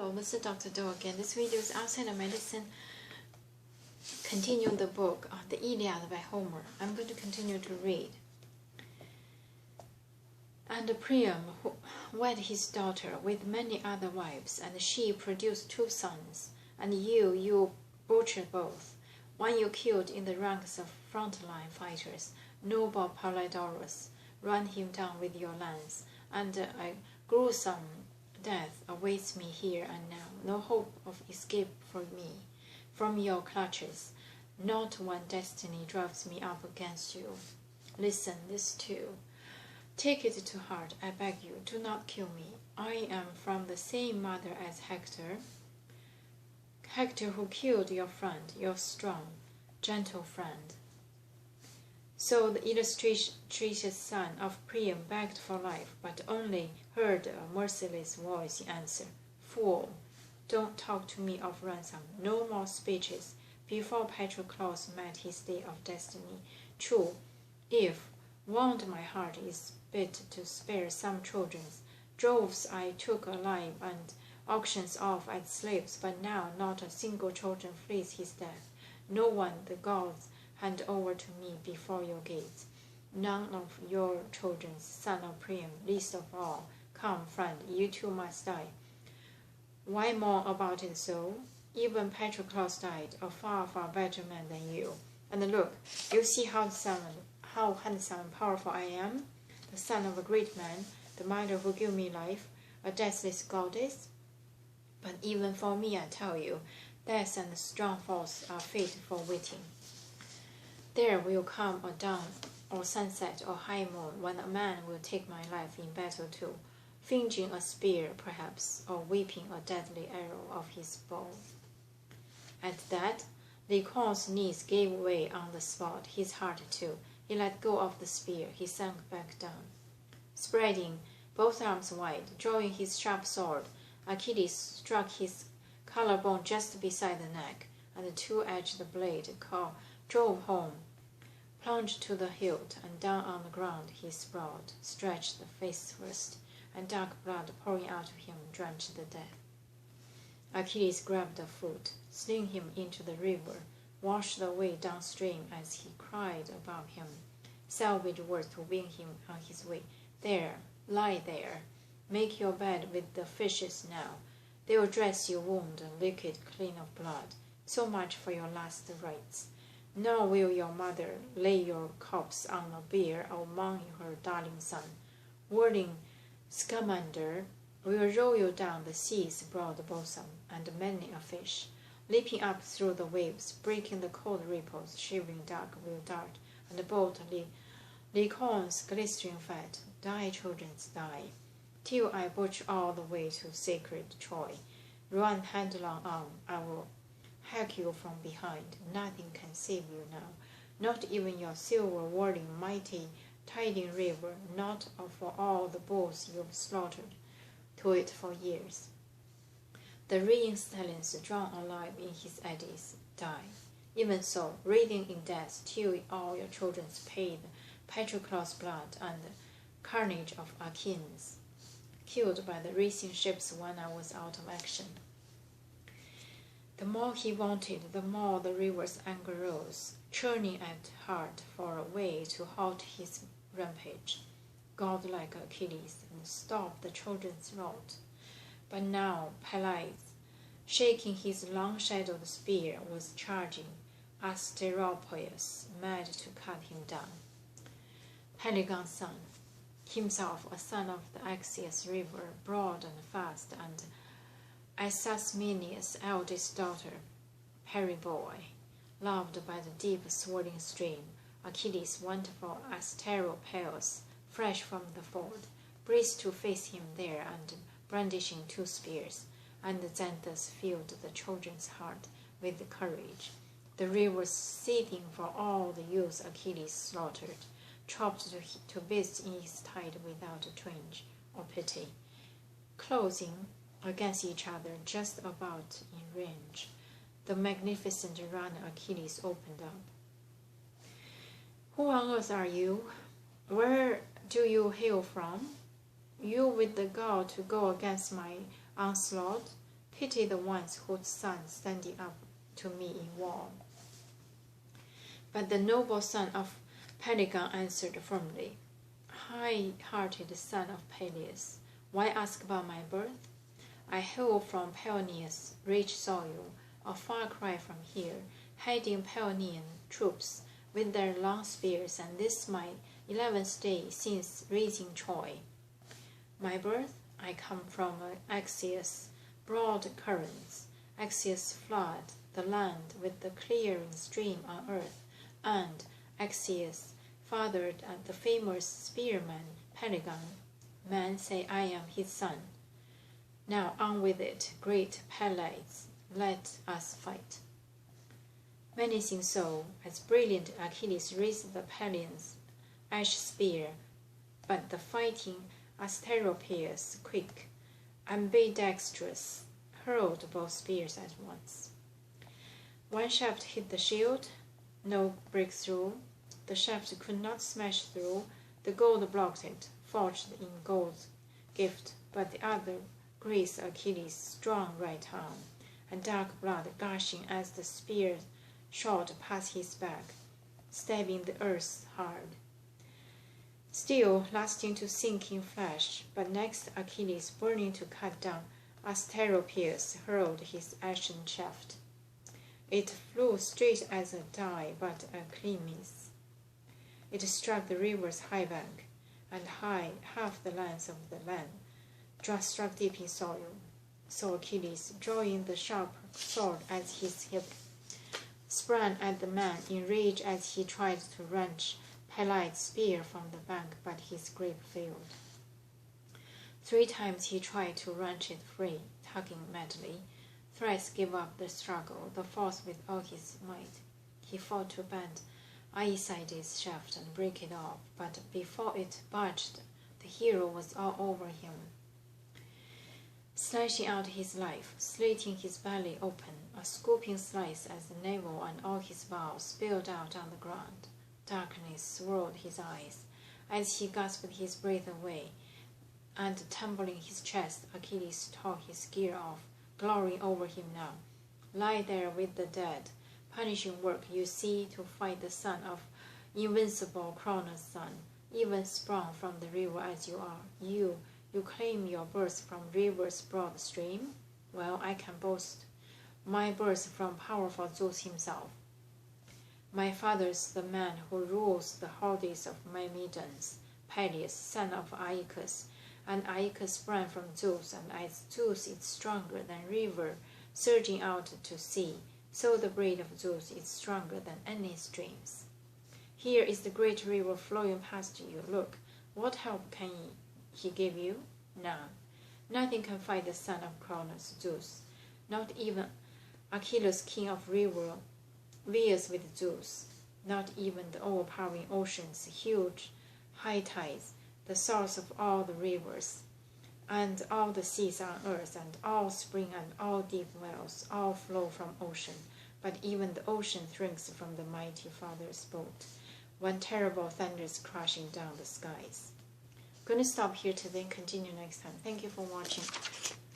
Hello, this is Dr. Do again. This video is outside of medicine. Continue the book, the Iliad by Homer. I'm going to continue to read. And Priam wed his daughter with many other wives, and she produced 2 sons. And you butchered both. One you killed in the ranks of frontline fighters, noble Polydorus. Run him down with your lance, and a gruesome death awaits me here and now. No hope of escape for me from your clutches. Not one destiny drives me up against you. Listen, this too. Take it to heart, I beg you. Do not kill me. I am from the same mother as Hector. Hector who killed your friend, your strong, gentle friend. So the illustrious son of Priam begged for life, but only heard a merciless voice in answer. Fool, don't talk to me of ransom. No more speeches. Before Patroclus met his day of destiny. True, if wound my heart is bid to spare some children. Droves I took alive and auctions off as slaves, but now not a single children flees his death. No one the gods hand over to me before your gates. None of your children, son of Priam, least of all. Come, friend, you too must die. Why mourn about it so? Even Patroclus died, a far, far better man than you. And look, you see how handsome and powerful I am, the son of a great man, the mother who gave me life, a deathless goddess. But even for me, I tell you, death and strong force are fit for waiting. There will come a dawn, or sunset, or high moon, when a man will take my life in battle too, flinging a spear, perhaps, or whipping a deadly arrow of his bow. At that, Lycaon's knees gave way on the spot, his heart too. He let go of the spear, he sank back down. Spreading both arms wide, drawing his sharp sword, Achilles struck his collarbone just beside the neck, and the two-edged blade drove home, plunged to the hilt, and down on the ground he sprawled, stretched face first, and dark blood pouring out of him drenched the death. Achilles grabbed a foot, sling him into the river, washed away downstream as he cried above him, salvage words to wing him on his way. There, lie there, make your bed with the fishes now. They will dress your wound and lick it clean of blood. So much for your last rites. Now will your mother lay your corpse on a bier among her darling son. Whirling Scamander will roll you down the sea's broad bosom, and many a fish, leaping up through the waves, breaking the cold ripples, shivering dark will dart, and bolt Lycaon's glistering fat. Die, children, die, till I butcher all the way to sacred Troy. Run headlong on, I will hack you from behind. Nothing can save you now, not even your silver whirling mighty tiding river, not for all the bulls you've slaughtered to it for years. The raging stallions drawn alive in his eddies die. Even so, writhing in death till all your children pay the Patroclus' blood and the carnage of Achaeans, killed by the racing ships when I was out of action. The more he wanted, the more the river's anger rose, churning at heart for a way to halt his rampage, godlike Achilles, and stop the children's wrath. But now Peleus, shaking his long-shadowed spear, was charging Asteropaeus, mad to cut him down. Pelegon's son, himself a son of the Axius river, broad and fast, and Isasmenius' eldest daughter, Periboy, loved by the deep swirling stream. Achilles went for Asteropaeus, fresh from the ford, braced to face him there and brandishing 2 spears, and Xanthus filled the children's heart with courage. The river seething for all the youths Achilles slaughtered, chopped to bits in his tide without a twinge or pity, closing against each other just about in range. The magnificent runner Achilles opened up. Who on earth are you? Where do you hail from? You with the gall to go against my onslaught? Pity the ones whose sons standing up to me in war. But the noble son of Pelagon answered firmly, High-hearted son of Peleus, why ask about my birth? I hail from Paeonia's rich soil, a far cry from here, heading Paeonian troops with their long spears, and this my 11th day since raising Troy. My birth? I come from Axius' broad currents. Axius flood the land with the clearing stream on earth, and Axius fathered the famous spearman Pelagon. Men say I am his son. Now on with it, great Peleus, let us fight. Menacing so, as brilliant Achilles raised the Pelian's ash spear, but the fighting Asteropaeus, quick, ambidextrous, hurled both spears at once. One shaft hit the shield, no breakthrough. The shaft could not smash through. The gold blocked it, forged in gold's gift, but the other grazed Achilles' strong right arm, and dark blood gushing as the spear shot past his back, stabbing the earth hard. Still lasting to sinking flesh, but next Achilles, burning to cut down Asteropaeus, hurled his ashen shaft. It flew straight as a die, but a clean miss. It struck the river's high bank, and high half the length of the land, struck deep in soil. So Achilles, drawing the sharp sword at his hip, sprang at the man in rage as he tried to wrench Peleus' spear from the bank, but his grip failed. 3 times he tried to wrench it free, tugging madly. Thrice gave up the struggle, the 4th with all his might. He fought to bend Aeacides' shaft and break it off, but before it budged, the hero was all over him, slashing out his life, slitting his belly open, a scooping slice as the navel and all his bowels spilled out on the ground. Darkness swirled his eyes as he gasped his breath away, and tumbling his chest, Achilles tore his gear off, glowering over him now. Lie there with the dead, punishing work you see to fight the son of invincible Cronos' son, even sprung from the river as you are. You claim your birth from river's broad stream? Well, I can boast my birth from powerful Zeus himself. My father's the man who rules the hordes of Myrmidons, Peleus, son of Aeacus, and Aeacus sprang from Zeus, and as Zeus is stronger than river surging out to sea, so the blade of Zeus is stronger than any streams. Here is the great river flowing past you. Look, what help can he give you? None. Nothing can fight the son of Cronos, Zeus. Not even Achilles, king of river, vies with Zeus. Not even the overpowering ocean's huge high tides, the source of all the rivers, and all the seas on earth, and all spring and all deep wells, all flow from ocean. But even the ocean shrinks from the mighty Father's bolt, when terrible thunders crashing down the skies. I'm going to stop here today and continue next time. Thank you for watching.